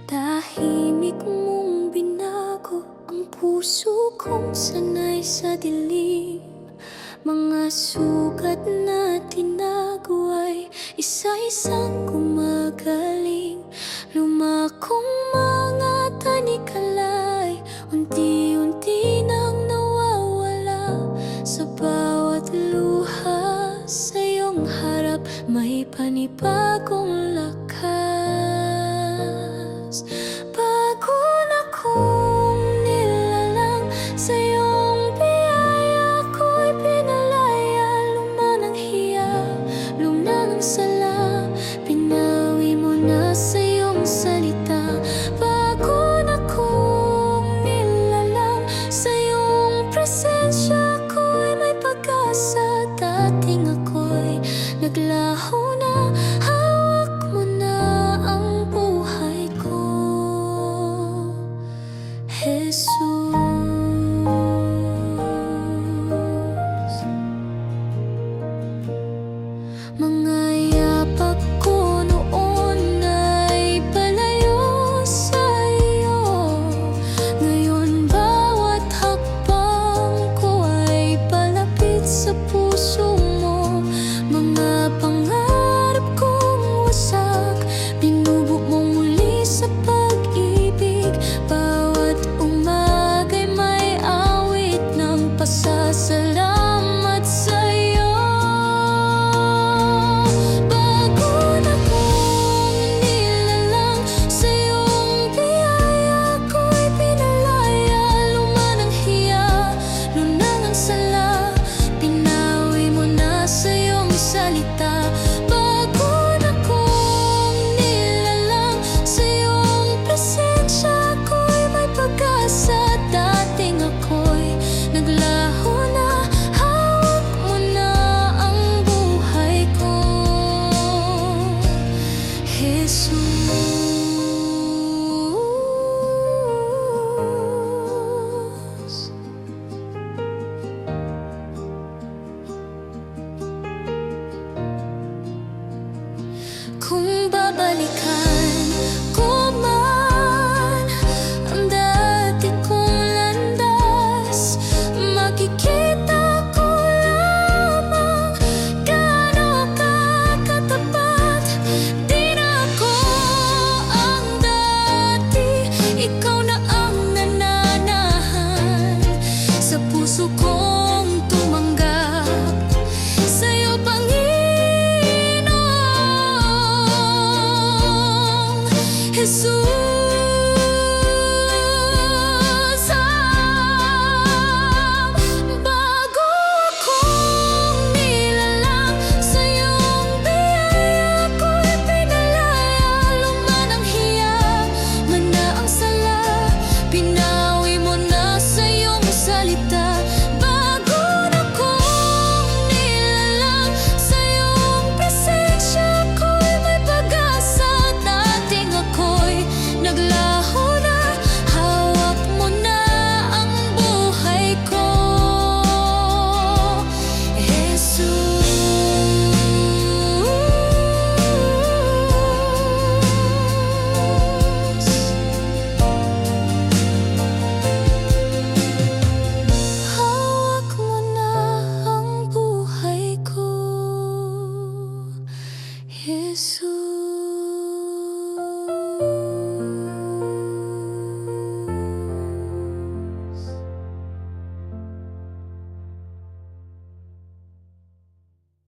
Tahimik mong binago ang puso kong sanay sa dilim. Mga sugat na tinago ay isa-isang gumagaling. Lumakong mga tanikalay, unti-unti nang nawawala. Sa bawat luha sa iyong harap, may panibagong lakas. Bago na kong nilalang sa iyong biyaya, ako'y pinalaya. Luma ng hiya, luna ng sala, pinawi mo na sa iyong salita. Bago na kong nilalang sa iyong presensya, ako'y may pag-asa. Dating ako'y naglaho na, hawak mo na ang buhay ko, Jesus. Mga yapak ko noon ay palayo sa iyo. Ngayon bawat hakbang ko ay palapit sa puso mo. Mga pangarap kong wasak, binubuk mo muli sa pag-ibig. Bawat umaga'y may awit ng pasasalamat sa iyo. Bago na kong nilalang sa iyong biyaya, ako'y pinalaya. Luma ng hiya, luna ng sala, pinawi mo na sa iyong salita. Bago na kong nilalang sa iyong presensya, ako'y may pag-asa. Dating ako'y naglaho na, hawak mo na ang buhay ko, Jesus. Kung babalikan ko man ang dati kong landas, makikita ko lamang gaano ka katapat. Di na ako ang dati, ikaw na ang nananahan sa puso kong tumanggap sa'yo, Panginoon Jesus. Bago akong nilalang sa iyong biyaya, ako'y pinalaya. Luma ng hiya, mana ang sala, pinawi mo na sa iyong salita. Bago na kong nilalang sa iyong presensya, ako'y may pag-asa. Dating ako'y naglaho na, hawak mo na ang buhay ko, Jesus. Hawak mo na ang buhay ko, Jesus.